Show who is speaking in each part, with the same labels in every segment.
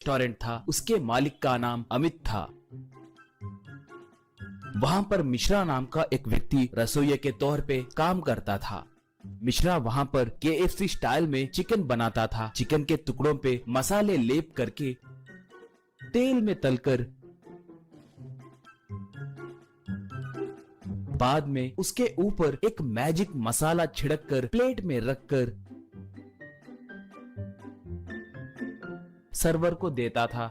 Speaker 1: Restaurant था, उसके मालिक का नाम अमित था। वहां पर मिश्रा नाम का एक व्यक्ति रसोइये के तौर पे काम करता था। मिश्रा वहां पर KFC स्टाइल में चिकन बनाता था। चिकन के टुकड़ों पे मसाले लेप करके तेल में तलकर बाद में उसके ऊपर एक मैजिक मसाला छिड़क कर प्लेट में रखकर सर्वर को देता था।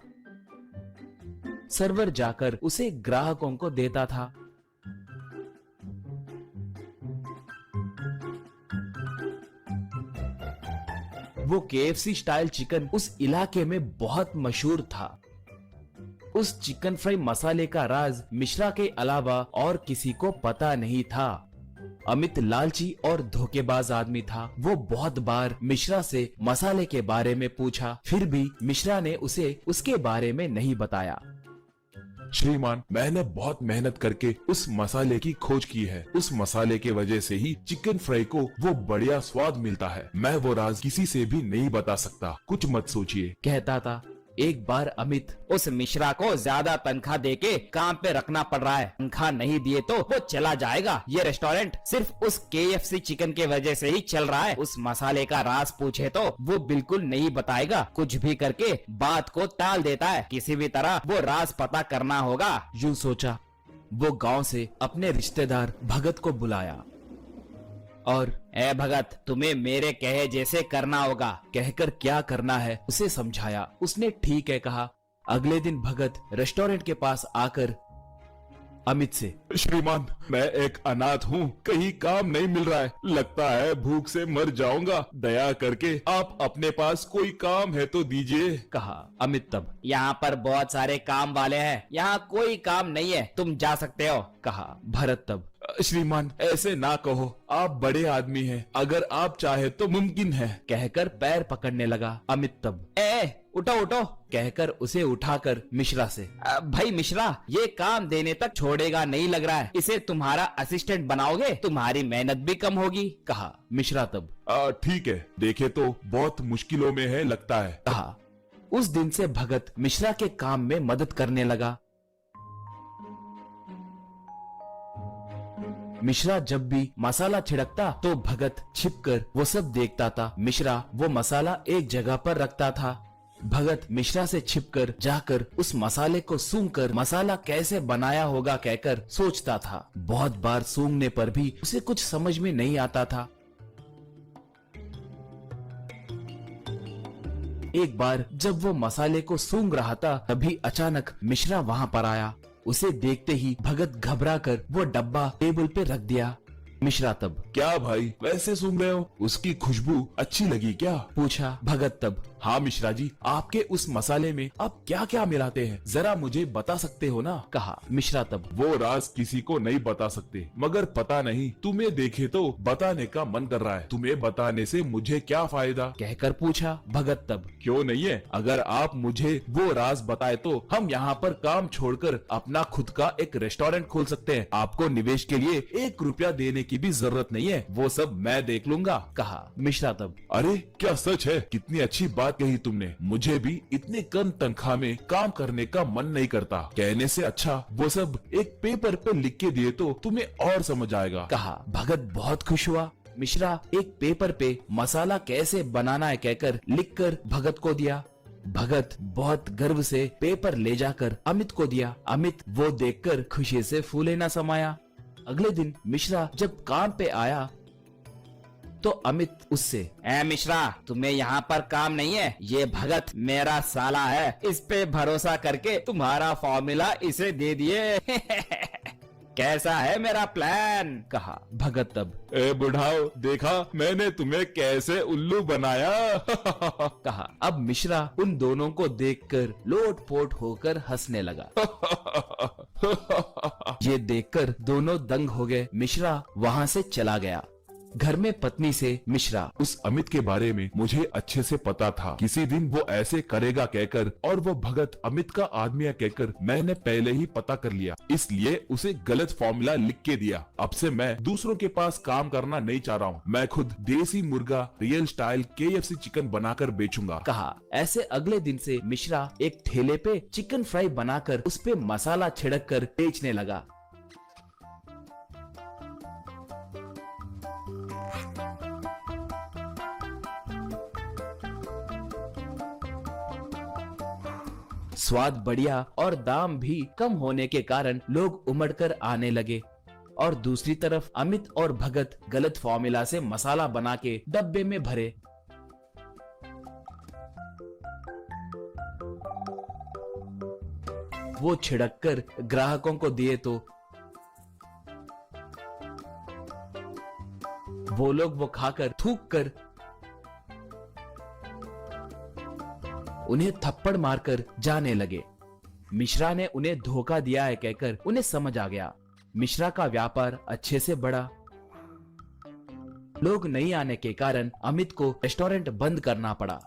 Speaker 1: सर्वर जाकर उसे ग्राहकों को देता था। वो KFC स्टाइल चिकन उस इलाके में बहुत मशहूर था। उस चिकन फ्राई मसाले का राज मिश्रा के अलावा और किसी को पता नहीं था। अमित लालची और धोखेबाज आदमी था। वो बहुत बार मिश्रा से मसाले के बारे में पूछा, फिर भी मिश्रा ने उसे उसके बारे में नहीं बताया।
Speaker 2: श्रीमान, मैंने बहुत मेहनत करके उस मसाले की खोज की है। उस मसाले के वजह से ही चिकन फ्राई को वो बढ़िया स्वाद मिलता है। मैं वो राज किसी से भी नहीं बता सकता, कुछ मत सोचिए,
Speaker 1: कहता था। एक बार अमित,
Speaker 3: उस मिश्रा को ज्यादा तनख्वाह देके काम पे रखना पड़ रहा है। तनख्वाह नहीं दिए तो वो चला जाएगा। ये रेस्टोरेंट सिर्फ उस KFC चिकन के वजह से ही चल रहा है। उस मसाले का राज पूछे तो वो बिल्कुल नहीं बताएगा। कुछ भी करके बात को टाल देता है। किसी भी तरह वो राज पता करना होगा।
Speaker 1: यूं सोचा। वो गांव से अपने रिश्तेदार भगत को बुलाया और
Speaker 3: ए भगत, तुम्हें मेरे कहे जैसे करना होगा।
Speaker 1: कहकर क्या करना है उसे समझाया। उसने ठीक है कहा। अगले दिन भगत रेस्टोरेंट के पास आकर अमित से,
Speaker 2: श्रीमान, मैं एक अनाथ हूँ, कहीं काम नहीं मिल रहा है, लगता है भूख से मर जाऊंगा। दया करके आप अपने पास कोई काम है तो दीजिए,
Speaker 1: कहा। अमित तब,
Speaker 3: यहाँ पर बहुत सारे काम वाले हैं, यहाँ कोई काम नहीं है, तुम जा सकते हो,
Speaker 1: कहा। भरत तब,
Speaker 2: श्रीमान ऐसे ना कहो, आप बड़े आदमी हैं, अगर आप चाहे तो मुमकिन है,
Speaker 1: कहकर पैर पकड़ने लगा। अमित तब,
Speaker 3: ए उठो उठो,
Speaker 1: कहकर उसे उठाकर मिश्रा से,
Speaker 3: भाई मिश्रा, ये काम देने तक छोड़ेगा नहीं लग रहा है। इसे तुम्हारा असिस्टेंट बनाओगे, तुम्हारी मेहनत भी कम होगी,
Speaker 1: कहा। मिश्रा तब,
Speaker 2: ठीक है, देखे तो बहुत मुश्किलों में है लगता है,
Speaker 1: कहा। उस दिन से भगत मिश्रा के काम में मदद करने लगा। मिश्रा जब भी मसाला छिड़कता तो भगत छिपकर वो सब देखता था। मिश्रा वो मसाला एक जगह पर रखता था। भगत मिश्रा से छिपकर जाकर उस मसाले को सूंघकर मसाला कैसे बनाया होगा कहकर सोचता था। बहुत बार सूंघने पर भी उसे कुछ समझ में नहीं आता था। एक बार जब वो मसाले को सूंघ रहा था तभी अचानक मिश्रा वहां पर आया। उसे देखते ही भगत घबराकर वो डब्बा टेबल पे रख दिया। मिश्रा तब,
Speaker 2: क्या भाई वैसे सूंघ रहे हो, उसकी खुशबू अच्छी लगी क्या,
Speaker 1: पूछा। भगत तब,
Speaker 2: हाँ मिश्रा जी, आपके उस मसाले में आप क्या क्या मिलाते हैं, जरा मुझे बता सकते हो ना,
Speaker 1: कहा। मिश्रा तब,
Speaker 2: वो राज किसी को नहीं बता सकते, मगर पता नहीं, तुम्हें देखे तो बताने का मन कर रहा है, तुम्हें बताने से मुझे क्या फायदा,
Speaker 1: कहकर पूछा। भगत तब,
Speaker 2: क्यों नहीं है, अगर आप मुझे वो राज बताए तो हम यहाँ पर काम छोड़कर अपना खुद का एक रेस्टोरेंट खोल सकते हैं। आपको निवेश के लिए 1 रुपया देने की भी जरूरत नहीं है, वो सब मैं देख लूंगा, कहा। मिश्रा तब, अरे क्या सच है, कितनी अच्छी बात कही तुमने, मुझे भी इतने कम तनख्वाह में काम करने का मन नहीं करता, कहने से अच्छा वो सब एक पेपर पे लिख के दिए तो तुम्हें और समझ आएगा,
Speaker 1: कहा। भगत बहुत खुश हुआ। मिश्रा एक पेपर पे मसाला कैसे बनाना है कहकर लिखकर भगत को दिया। भगत बहुत गर्व से पेपर ले जाकर अमित को दिया। अमित वो देखकर खुशी से फूले न समाया। अगले दिन मिश्रा जब काम पे आया तो अमित उससे,
Speaker 3: ए मिश्रा, तुम्हें यहाँ पर काम नहीं है, ये भगत मेरा साला है, इस पे भरोसा करके तुम्हारा फॉर्मूला इसे दे दिए। कैसा है मेरा प्लान,
Speaker 1: कहा। भगत तब,
Speaker 2: ए बुढ़ाओ, देखा मैंने तुम्हें कैसे उल्लू बनाया।
Speaker 1: कहा। अब मिश्रा उन दोनों को देखकर लोटपोट होकर हंसने लगा। ये देखकर दोनों दंग हो गए। मिश्रा वहां से चला गया। घर में पत्नी से मिश्रा।
Speaker 2: उस अमित के बारे में मुझे अच्छे से पता था। किसी दिन वो ऐसे करेगा कहकर और वो भगत अमित का आदमी है कहकर मैंने पहले ही पता कर लिया, इसलिए उसे गलत फॉर्मूला लिख के दिया। अब से मैं दूसरों के पास काम करना नहीं चाह रहा हूँ। मैं खुद देसी मुर्गा रियल स्टाइल KFC चिकन बनाकर बेचूंगा।
Speaker 1: कहा। ऐसे अगले दिन से मिश्रा एक ठेले पे चिकन फ्राई बनाकर उस पे मसाला छिड़क कर बेचने लगा। स्वाद बढ़िया और दाम भी कम होने के कारण लोग उमड़कर आने लगे और दूसरी तरफ अमित और भगत गलत फॉर्मूला से मसाला बना के डब्बे में भरे। वो छिड़क कर ग्राहकों को दिए तो वो लोग वो खाकर थूक कर उन्हें थप्पड़ मारकर जाने लगे। मिश्रा ने उन्हें धोखा दिया है कहकर उन्हें समझ आ गया। मिश्रा का व्यापार अच्छे से बढ़ा। लोग नहीं आने के कारण अमित को रेस्टोरेंट बंद करना पड़ा।